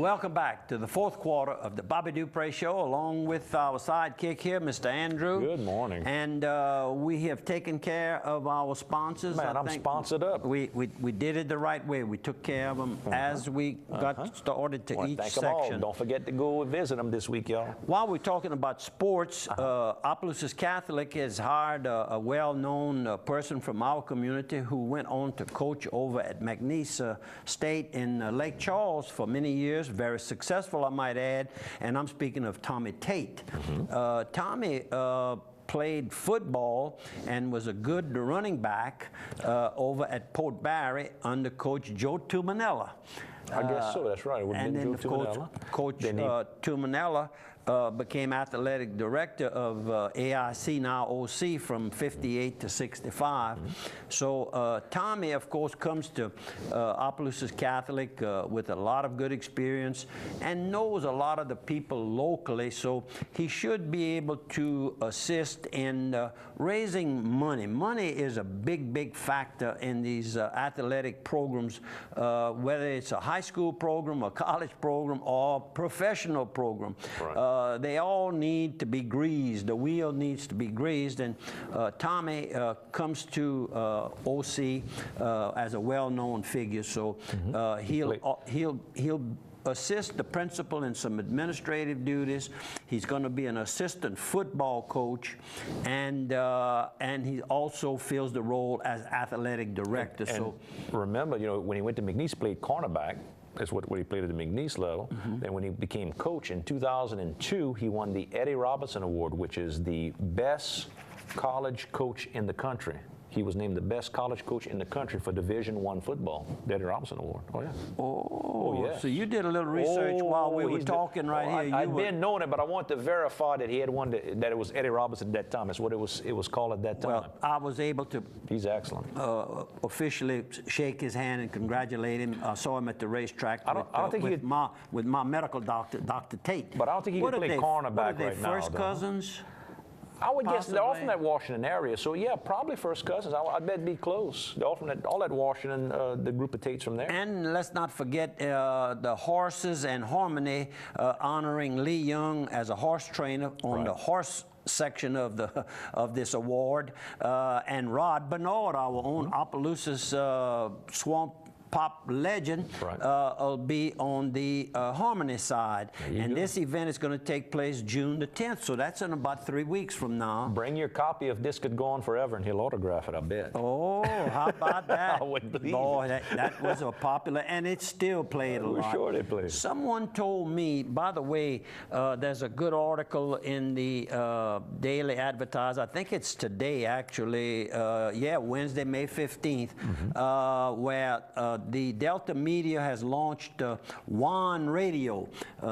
welcome back to the fourth quarter of the Bobby004 Show, along with our sidekick here, Mr. Andrew. Good morning. And we have taken care of our sponsors. Man, I'm sponsored up. We did it the right way. We took care of them as we got started to each thank section. them all. Don't forget to go visit them this week, y'all. While we're talking about sports, Opelousas Catholic has hired a well-known person from our community who went on to coach over at McNeese State in Lake Charles for many years, very successful, I might add, and I'm speaking of Tommy Tate. Tommy played football and was a good running back over at Port Barre under Coach Joe Tumanella. I guess so, that's right. And then, of course, Coach Tumanella became athletic director of AIC, now OC, from 58 to 65. So Tommy, of course, comes to Opelousas Catholic with a lot of good experience and knows a lot of the people locally, so he should be able to assist in raising money. Money is a big, big factor in these athletic programs, whether it's a high school program, a college program, or professional program. Right. They all need to be greased. The wheel needs to be greased, and Tommy comes to OC as a well-known figure, so he'll assist the principal in some administrative duties. He's going to be an assistant football coach, and he also fills the role as athletic director. And remember, you know, when he went to McNeese, played cornerback. That's what he played at the McNeese level. Then when he became coach in 2002, he won the Eddie Robinson Award, which is the best college coach in the country. He was named the best college coach in the country for Division I football, the Eddie Robinson Award. Oh, yeah. Oh, yeah. So you did a little research while we were talking right here. I've been knowing it, but I want to verify that he had won, that it was Eddie Robinson at that time. That's what it was called at that time. Well, I was able to He's excellent. Officially shake his hand and congratulate him. I saw him at the racetrack with my medical doctor, Dr. Tate. But I don't think he could play cornerback right now. First cousins? I would guess they're all from that Washington area, so yeah, probably first cousins. I bet it'd be close. They're all from all that Washington, the group of Tates from there. And let's not forget the Horses and Harmony honoring Lee Young as a horse trainer on the horse section of this award, and Rod Bernard, our own Opelousas Swamp Pop legend, will be on the Harmony side. And this event is going to take place June the 10th, so that's in about 3 weeks from now. Bring your copy of This Could Go On Forever and he'll autograph it, I bet. Oh, how about that? I wouldn't believe Boy, that was a popular, and it's still played a lot. We're sure they play. Someone told me, by the way, there's a good article in the Daily Advertiser, I think it's today actually, Wednesday, May 15th, where the Delta Media has launched Juan Radio,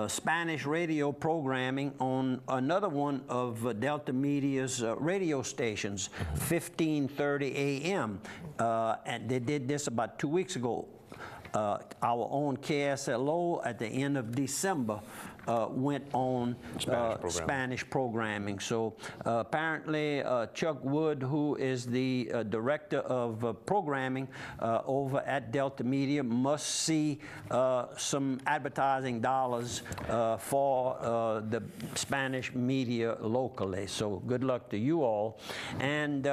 Spanish radio programming on another one of Delta Media's radio stations, 1530 AM. And they did this about 2 weeks ago. Our own KSLO at the end of December went on Spanish programming. So apparently Chuck Wood, who is the director of programming over at Delta Media, must see some advertising dollars for the Spanish media locally. So good luck to you all. And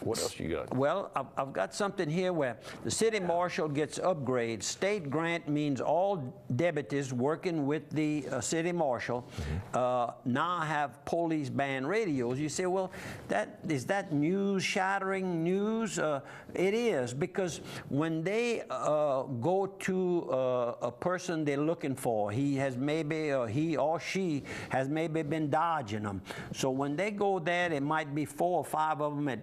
what else you got? Well, I've got something here where the city marshal gets upgrades. State grant means all deputies working with the city marshal now have police band radios. You say, well, is that news, shattering news? It is, because when they go to a person they're looking for, he or she has maybe been dodging them. So when they go there, there might be 4 or 5 of them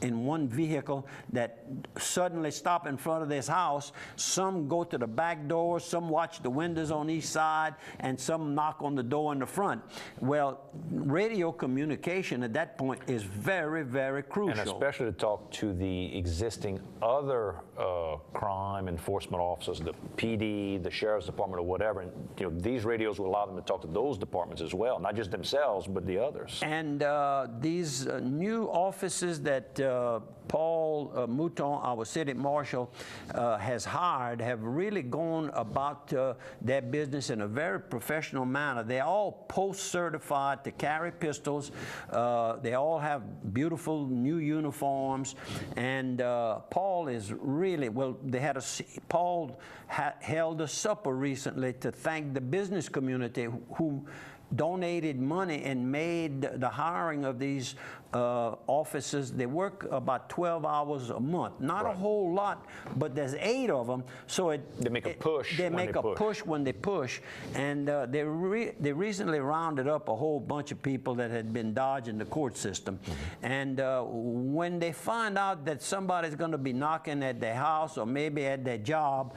in one vehicle that suddenly stop in front of this house. Some go to the back door, some watch the windows on each side, and some knock on the door in the front. Well, radio communication at that point is very, very crucial. And especially to talk to the existing other crime enforcement officers, the PD, the Sheriff's Department, or whatever. And you know, these radios will allow them to talk to those departments as well, not just themselves, but the others. And these new offices officers that Paul Mouton, our city marshal, has hired have really gone about their business in a very professional manner. They're all post-certified to carry pistols. They all have beautiful new uniforms. And Paul is really, well, Paul held a supper recently to thank the business community who donated money and made the hiring of these officers. They work about 12 hours a month. Not a whole lot, but there's 8 of them. So they make a push. They make a push when they push. And they recently rounded up a whole bunch of people that had been dodging the court system. And when they find out that somebody's going to be knocking at their house or maybe at their job,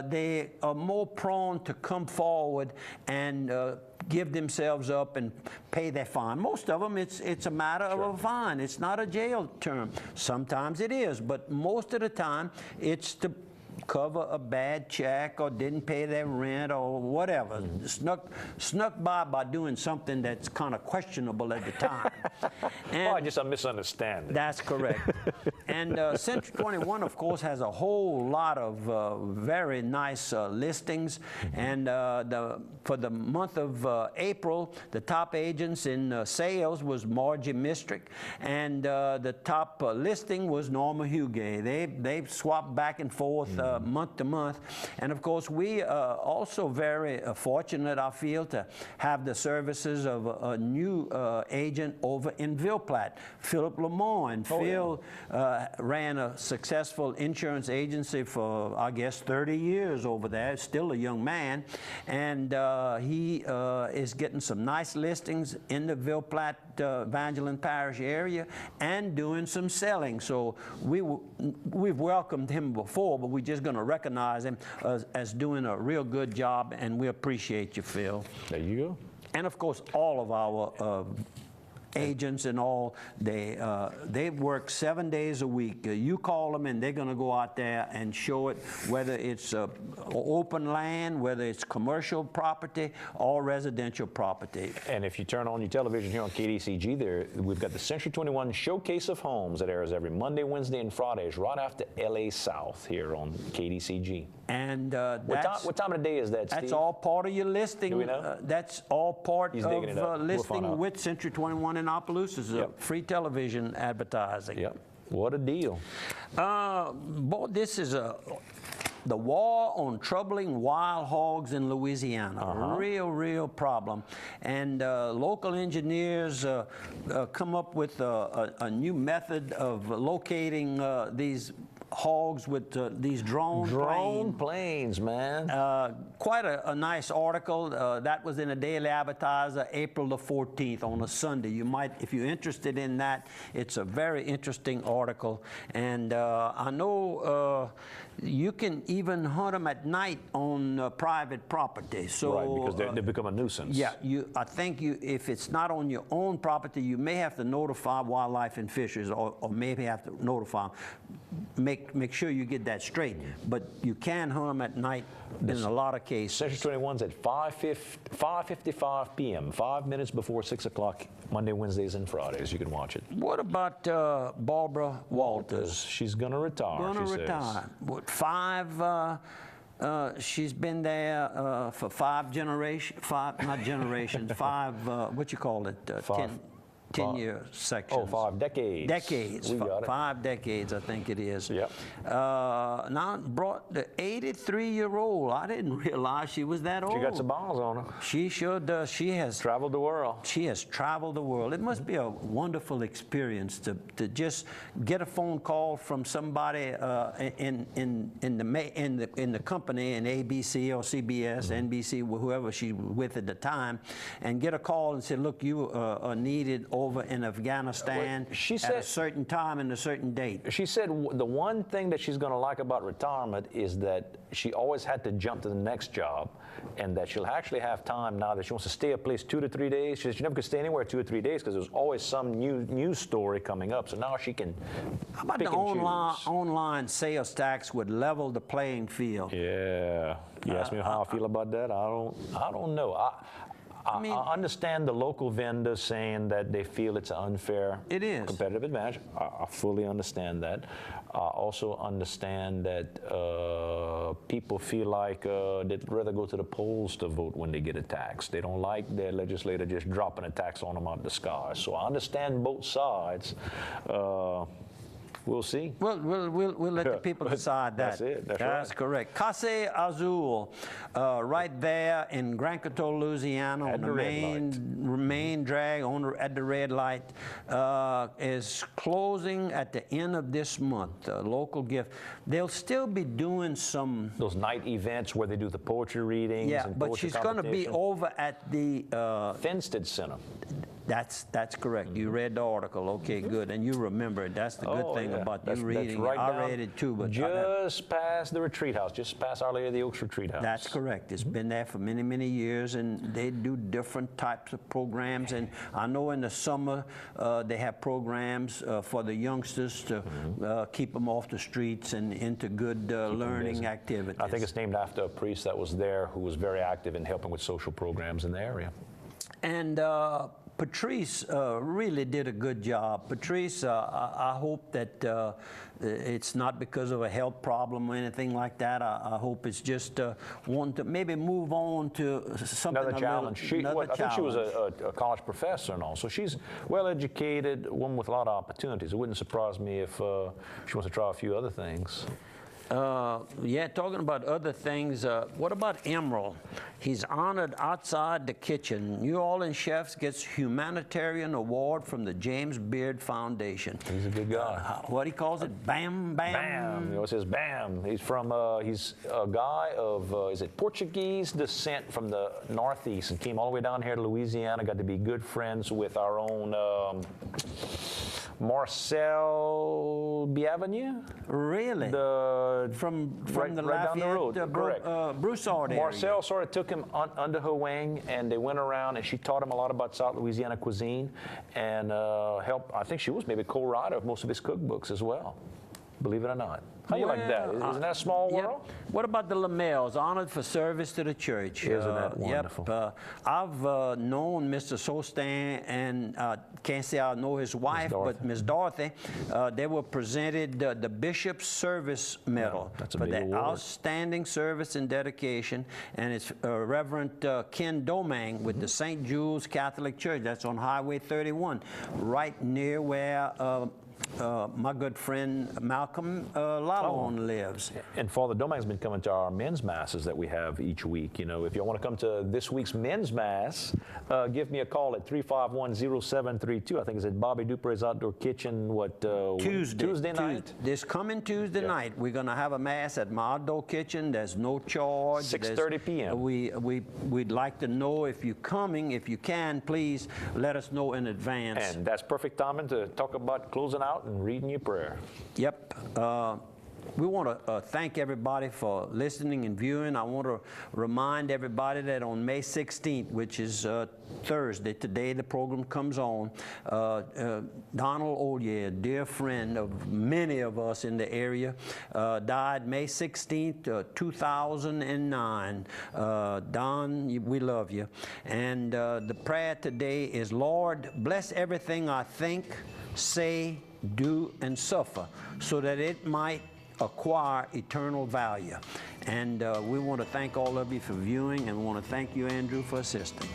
they are more prone to come forward and give themselves up and pay their fine. Most of them, it's a matter of a fine. It's not a jail term. Sometimes it is, but most of the time, it's to cover a bad check or didn't pay their rent or whatever. Snuck by doing something that's kind of questionable at the time. Well, just a misunderstanding. That's correct. And Century 21, of course, has a whole lot of very nice listings. And for the month of April, the top agents in sales was Margie Mistrick, and the top listing was Norma Hugay. They swapped back and forth month to month. And of course, we are also very fortunate, I feel, to have the services of a new agent over in Ville Platte, Philip Lemoyne. Phil ran a successful insurance agency for, I guess, 30 years over there, still a young man. And he is getting some nice listings in the Ville Platte, Evangeline Parish area and doing some selling. So we've welcomed him before, but we're just going to recognize him as doing a real good job, and we appreciate you, Phil. There you go. And of course, all of our agents and all, they work 7 days a week. You call them and they're going to go out there and show it, whether it's open land, whether it's commercial property or residential property. And if you turn on your television here on KDCG, we've got the Century 21 Showcase of Homes that airs every Monday, Wednesday, and Fridays right after LA South here on KDCG. And what time of the day is that, Steve? That's all part of your listing. Do we know? That's all part of listing with Century 21 in Opelousas, free television advertising. Yep. What a deal. Boy, this is the war on troubling wild hogs in Louisiana. Real problem. And local engineers come up with a new method of locating these hogs with these drone planes, man. Quite a nice article. That was in a Daily Advertiser, April the 14th on a Sunday. You might, if you're interested in that, it's a very interesting article. And I know you can even hunt them at night on private property. So, right, because they become a nuisance. Yeah, I think if it's not on your own property, you may have to notify Wildlife and Fisheries, or maybe have to notify them. Make sure you get that straight. But you can hunt them at night in a lot of cases. Century 21's at 5:55 p.m., 5 minutes before 6 o'clock, Monday, Wednesdays, and Fridays. You can watch it. What about Barbara Walters? She's going to retire, she says. What, 5... she's been there for 5 generations, what you call it, 10-year sections. Oh, 5 decades. Decades. We got it. 5 decades, I think it is. Yep. Now brought the 83-year-old. I didn't realize she was that old. She got some balls on her. She sure does. She has traveled the world. She has traveled the world. It must be a wonderful experience to just get a phone call from somebody in the company, in ABC or CBS, NBC, whoever she was with at the time, and get a call and say, look, you are needed over in Afghanistan at a certain time and a certain date. She said the one thing that she's going to like about retirement is that she always had to jump to the next job, and that she'll actually have time now that she wants to stay a place 2 to 3 days. She says she never could stay anywhere 2 or 3 days because there's always some new news story coming up. So now she can How about the online sales tax would level the playing field? Yeah. You ask me how I feel about that? I don't know. I understand the local vendors saying that they feel it's an unfair It is. competitive advantage. I fully understand that. I also understand that people feel like they'd rather go to the polls to vote when they get a tax. They don't like their legislator just dropping a tax on them out of the sky. So I understand both sides. We'll see. We'll let the people decide that. That's it. That's right. correct. Casa Azul, right there in Grand Coteau, Louisiana, At on the the red main drag at the red light, is closing at the end of this month. A local gift. They'll still be doing some. Those night events where they do the poetry readings. Yeah, and but poetry she's going to be competition. over at the. Fensted Center. That's correct. You read the article. Okay, good. And you remember it. That's the good thing about you reading. Right I read it too, but just past the retreat house, just past Our Lady of the Oaks retreat house. that's correct. It's been there for many, many years, and they do different types of programs. And I know in the summer they have programs for the youngsters to keep them off the streets and into good learning activities. I think it's named after a priest that was there who was very active in helping with social programs in the area. And Patrice really did a good job. Patrice, I hope that it's not because of a health problem or anything like that. I hope it's just wanting to maybe move on to something Another challenge. I think she was a college professor and all, so she's well-educated, one with a lot of opportunities. It wouldn't surprise me if she wants to try a few other things. Yeah, talking about other things, what about Emerald? He's honored outside the kitchen. New Orleans Chefs gets humanitarian award from the James Beard Foundation. He's a good guy. What he calls it? Bam, bam. Bam. You know, it says Bam. He's from, he's a guy of, is it Portuguese descent from the Northeast and came all the way down here to Louisiana, got to be good friends with our own Marcel Bienvenu. Really? From right, the right down the road. Correct. Broussard area. Marcel sort of took him under her wing, and they went around, and she taught him a lot about South Louisiana cuisine, and helped. I think she was maybe co-writer of most of his cookbooks as well. Believe it or not. How you like that? Isn't that a small world? What about the Lamels, honored for service to the church? Isn't that wonderful? Yep. I've known Mr. Sostan, and can't say I know his wife, but Miss Dorothy. They were presented the Bishop's Service Medal for their outstanding service and dedication, and it's Reverend Ken Domang with the St. Jude's Catholic Church. That's on Highway 31, right near where my good friend Malcolm Lalonde lives. And Father Domang's been coming to our men's masses that we have each week. You know, if you want to come to this week's men's mass, give me a call at 351-0732. I think it's at Bobby Dupre's Outdoor Kitchen. Tuesday night? This coming Tuesday night, we're going to have a mass at my outdoor kitchen. There's no charge. 6:30 p.m. We'd like to know if you're coming. If you can, please let us know in advance. And that's perfect timing to talk about closing out and reading your prayer. Yep. We want to thank everybody for listening and viewing. I want to remind everybody that on May 16th, which is Thursday, today the program comes on, Donald Ollier, a dear friend of many of us in the area, died May 16th, 2009. Don, we love you. And the prayer today is, Lord, bless everything I think, say, do, and suffer, so that it might acquire eternal value. And we want to thank all of you for viewing, and we want to thank you, Andrew, for assisting.